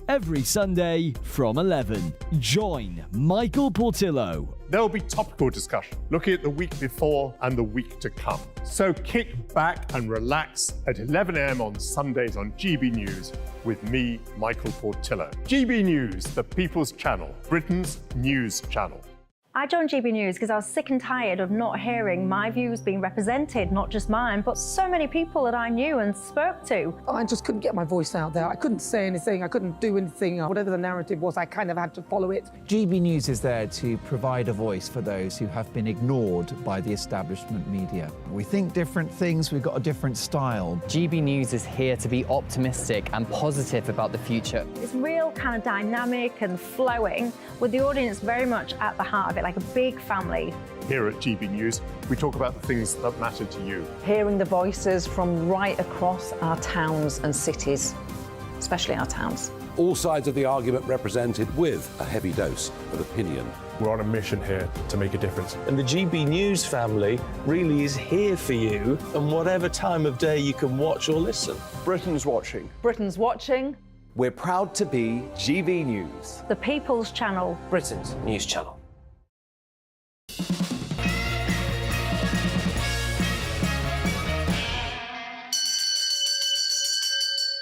Every Sunday from 11, join Michael Portillo. There will be topical discussion, looking at the week before and the week to come. So kick back and relax at 11 a.m. on Sundays on GB News with me, Michael Portillo. GB News, the People's Channel, Britain's news channel. I joined GB News because I was sick and tired of not hearing my views being represented, not just mine, but so many people that I knew and spoke to. I just couldn't get my voice out there. I couldn't say anything. I couldn't do anything. Whatever the narrative was, I kind of had to follow it. GB News is there to provide a voice for those who have been ignored by the establishment media. We think different things, we've got a different style. GB News is here to be optimistic and positive about the future. It's real kind of dynamic and flowing, with the audience very much at the heart of it, like a big family. Here at GB News, we talk about the things that matter to you. Hearing the voices from right across our towns and cities, especially our towns. All sides of the argument represented with a heavy dose of opinion. We're on a mission here to make a difference. And the GB News family really is here for you, and whatever time of day you can watch or listen. Britain's watching. Britain's watching. We're proud to be GB News, the People's Channel, Britain's news channel.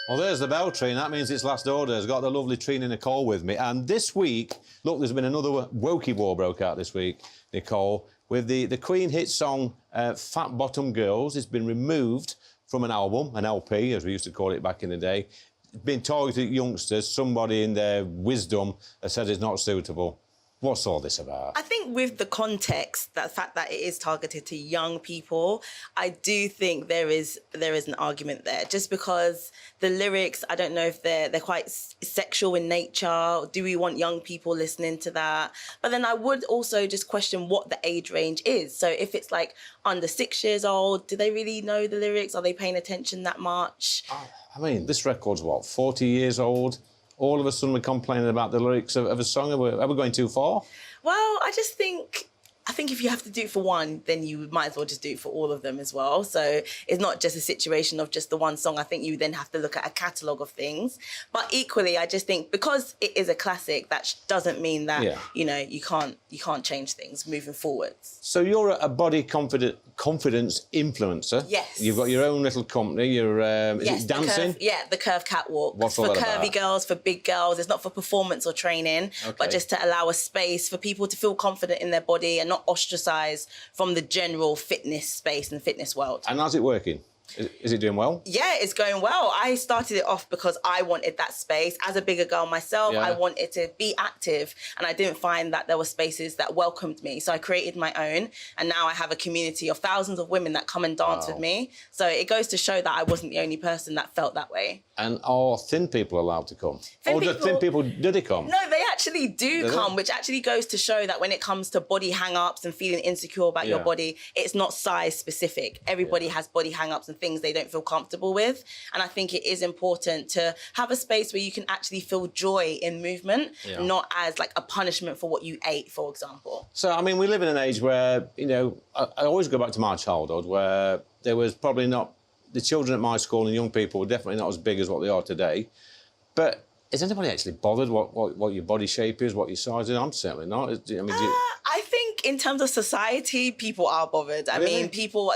Well, there's the bell, Trina. That means it's Last Orders. Got the lovely Trina Nicole with me. And this week, look, there's been another Wokie war broke out this week, Nicole, with the Queen hit song Fat Bottom Girls. It's been removed from an album, an LP, as we used to call it back in the day. It's been targeted at youngsters. Somebody in their wisdom has said it's not suitable. What's all this about? I think with the context, the fact that it is targeted to young people, I do think there is an argument there. Just because the lyrics, I don't know if they're quite sexual in nature. Do we want young people listening to that? But then I would also just question what the age range is. So if it's like under 6 years old, do they really know the lyrics? Are they paying attention that much? I mean, this record's what, 40 years old? All of a sudden we're complaining about the lyrics of a song. Are we going too far? Well, I just think I think if you have to do it for one, then you might as well just do it for all of them as well. So it's not just a situation of just the one song. I think you then have to look at a catalogue of things. But equally, I just think because it is a classic, that doesn't mean that, you know, you can't change things moving forwards. So you're a body confidence influencer. Yes. You've got your own little company. You're is it dancing? The Curve Catwalk. What's for all that curvy about? girls, for big girls. It's not for performance or training, but just to allow a space for people to feel confident in their body and not ostracized from the general fitness space and fitness world. And how's it working? Is it doing well? Yeah, it's going well. I started it off because I wanted that space. As a bigger girl myself, I wanted to be active, and I didn't find that there were spaces that welcomed me. So I created my own, and now I have a community of thousands of women that come and dance with me. So it goes to show that I wasn't the only person that felt that way. And are thin people allowed to come? Thin people, do they come? No, they actually do come, which actually goes to show that when it comes to body hang-ups and feeling insecure about your body, it's not size specific. Everybody has body hang-ups and things they don't feel comfortable with. And I think it is important to have a space where you can actually feel joy in movement, not as like a punishment for what you ate, for example. So, I mean, we live in an age where, you know, I always go back to my childhood where there was probably not, the children at my school and young people were definitely not as big as what they are today. But is anybody actually bothered what your body shape is, what your size is? I'm certainly not. I mean, I think in terms of society, people are bothered. I mean,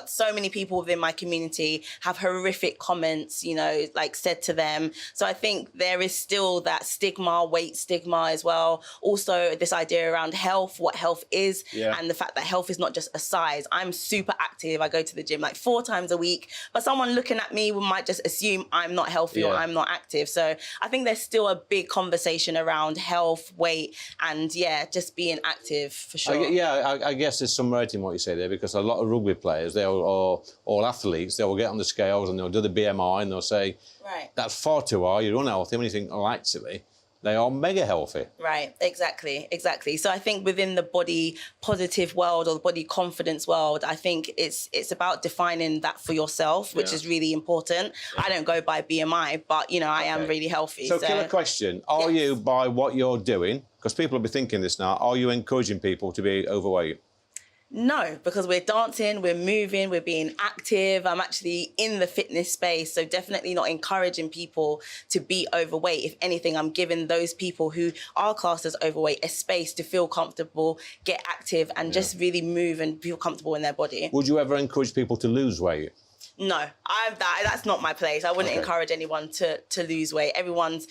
so many people within my community have horrific comments, you know, like said to them. So I think there is still that stigma, weight stigma as well. Also, this idea around health, what health is, and the fact that health is not just a size. I'm super active. I go to the gym like 4 times a week, but someone looking at me might just assume I'm not healthy or I'm not active. So I think there's still a big conversation around health, weight, and just being active for sure. I guess there's some merit in what you say there, because a lot of rugby players, all athletes, they will get on the scales and they'll do the BMI and they'll say, that's far too high, you're unhealthy. When you think, oh, actually, they are mega healthy. Right, exactly. So I think within the body positive world or the body confidence world, I think it's about defining that for yourself, which is really important. I don't go by BMI, but, you know, I am really healthy. So killer question, are you, by what you're doing, because people will be thinking this now, are you encouraging people to be overweight? No, because we're dancing, we're moving, we're being active. I'm actually in the fitness space, so definitely not encouraging people to be overweight. If anything, I'm giving those people who are classed as overweight a space to feel comfortable, get active, and just really move and feel comfortable in their body. Would you ever encourage people to lose weight? No, that's not my place. I wouldn't encourage anyone to lose weight. Everyone's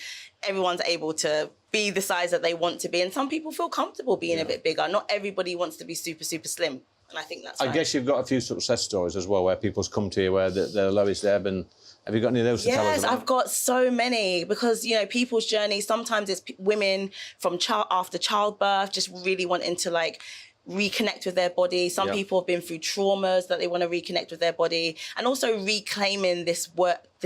able to be the size that they want to be, and some people feel comfortable being a bit bigger. Not everybody wants to be super, super slim, and I think that's I guess you've got a few success stories as well, where people's come to you where they're the lowest ebb, and have you got any of those to tell us about? Yes, I've got so many, because, you know, people's journey, sometimes it's women from after childbirth just really wanting to, like, reconnect with their body. Some people have been through traumas that they want to reconnect with their body, and also reclaiming this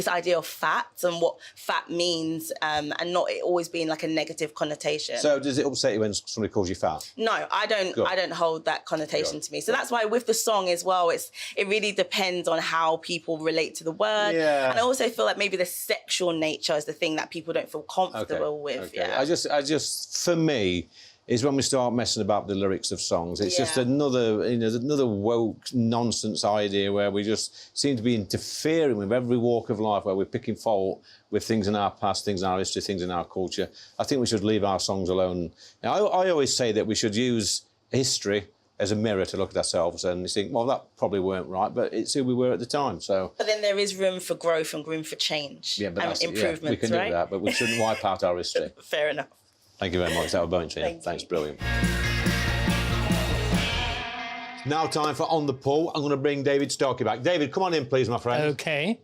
idea of fat and what fat means, and not it always being like a negative connotation. So does it upset you when somebody calls you fat? No, I don't hold that connotation to me. So that's why with the song as well, it really depends on how people relate to the word. And I also feel like maybe the sexual nature is the thing that people don't feel comfortable with. I just for me, is when we start messing about the lyrics of songs. It's just another woke nonsense idea where we just seem to be interfering with every walk of life, where we're picking fault with things in our past, things in our history, things in our culture. I think we should leave our songs alone. Now, I always say that we should use history as a mirror to look at ourselves and think, well, that probably weren't right, but it's who we were at the time. So. But then there is room for growth and room for change and improvements, we can do that, but we shouldn't wipe out our history. Fair enough. Thank you very much. That was brilliant, Trina. Thanks, brilliant. Now time for On the Pull. I'm going to bring David Starkey back. David, come on in, please, my friend. OK.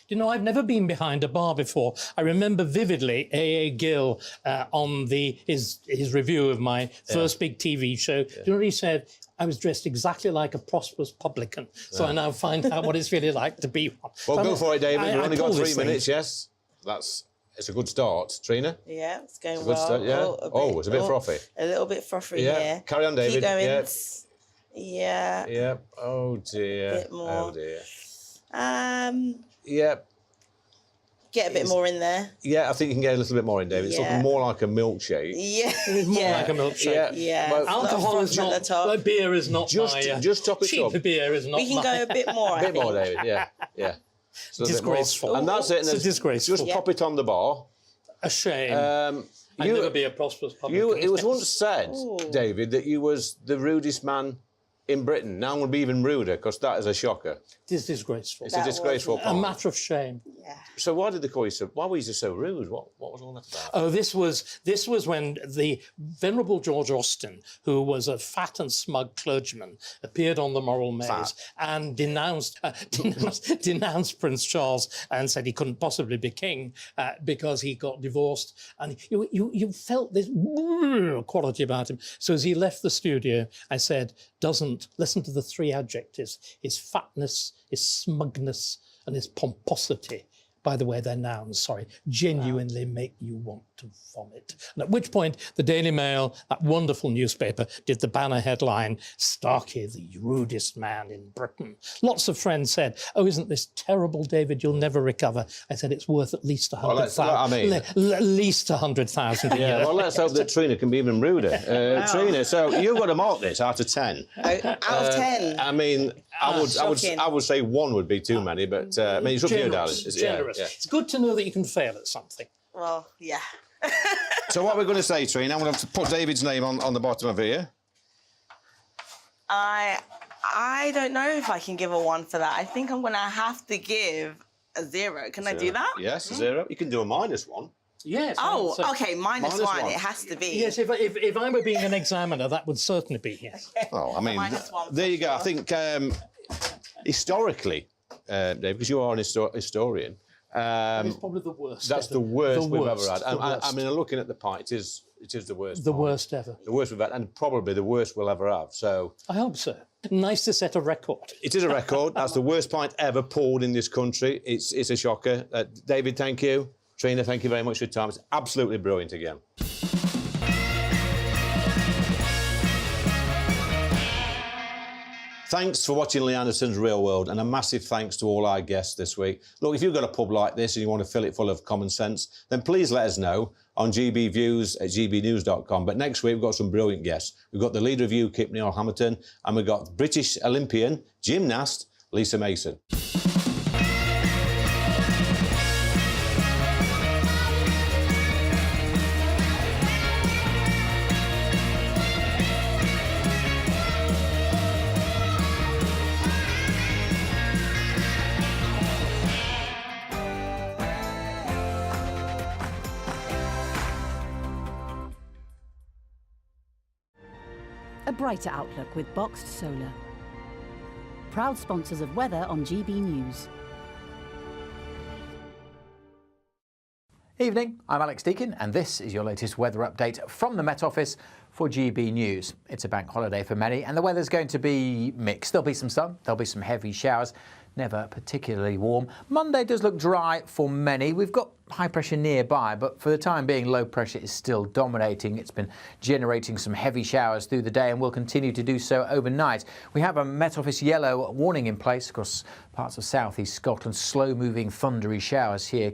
You know, I've never been behind a bar before. I remember vividly A.A. Gill on his review of my first big TV show. Do you know what he said? I was dressed exactly like a prosperous publican. So I now find out what it's really like to be one. Well, so go for it, David. We've only got 3 minutes, thing. yes? It's a good start. Trina? Yeah, it's going well. Start, yeah? It's a bit frothy. A little bit frothy, yeah. Carry on, David. Keep going. Yeah. Yeah. Oh, dear. A bit more. Oh, dear. Yep. Get a bit more in there. Yeah, I think you can get a little bit more in, David. It's looking more like a milkshake. Yeah. It's more like a milkshake. Yeah. Well, alcohol is not. Like beer is not just top it cheap up. beer is not. We can go a bit more. A bit more, David. Yeah. So disgraceful. And that's it. It's a disgraceful. Just pop it on the bar. A shame. I'd never be a prosperous publican. It was once said, David, that you was the rudest man in Britain. Now I'm going to be even ruder because that is a shocker. It is disgraceful. It's a disgraceful part. A matter of shame. Yeah. So why did they call you so? Why were you so rude? What was all that about? Oh, this was when the venerable George Austen, who was a fat and smug clergyman, appeared on the Moral Maze and denounced Prince Charles and said he couldn't possibly be king because he got divorced, and you felt this quality about him. So as he left the studio, I said, doesn't listen to the three adjectives: his fatness, his smugness, and his pomposity. By the way, they're nouns, sorry, genuinely make you want to vomit. And at which point, the Daily Mail, that wonderful newspaper, did the banner headline, Starkey, the rudest man in Britain. Lots of friends said, oh, isn't this terrible, David, you'll never recover. I said, it's worth at least 100,000. At least 100,000 a year. Yeah, well, let's hope that Trina can be even ruder. Trina, so you've got to mark this out of 10. Out of 10? I mean, I would say 1 would be too many, but I mean, it's up to you, darling. It's generous. Yeah. It's good to know that you can fail at something. Well, yeah. So what we're going to say, Trina, I'm going to put David's name on the bottom of here. I don't know if I can give a 1 for that. I think I'm going to have to give a 0. Can I do that? Yes, a 0. You can do a -1. Yes. Oh, okay, -1. It has to be. Yes, if I were being an examiner, that would certainly be, yes. Well, I mean, there you go. I think historically, Dave, because you are an historian, it's probably the worst. That's the worst we've ever had. I mean, looking at the pie, it is the worst. The worst ever. The worst we've had, and probably the worst we'll ever have. So I hope so. Nice to set a record. It is a record. That's the worst pint ever poured in this country. It's a shocker. David, thank you. Trina, thank you very much for your time. It's absolutely brilliant again. Thanks for watching Lee Anderson's Real World, and a massive thanks to all our guests this week. Look, if you've got a pub like this and you want to fill it full of common sense, then please let us know on gbviews@gbnews.com. But next week, we've got some brilliant guests. We've got the leader of UKIP, Neil Hamilton, and we've got British Olympian, gymnast, Lisa Mason. A brighter outlook with Boxed Solar. Proud sponsors of weather on GB News. Evening, I'm Alex Deakin, and this is your latest weather update from the Met Office for GB News. It's a bank holiday for many, and the weather's going to be mixed. There'll be some sun, there'll be some heavy showers, never particularly warm. Monday does look dry for many. We've got high pressure nearby, but for the time being, low pressure is still dominating. It's been generating some heavy showers through the day and will continue to do so overnight. We have a Met Office yellow warning in place across parts of south east Scotland. Slow moving thundery showers here.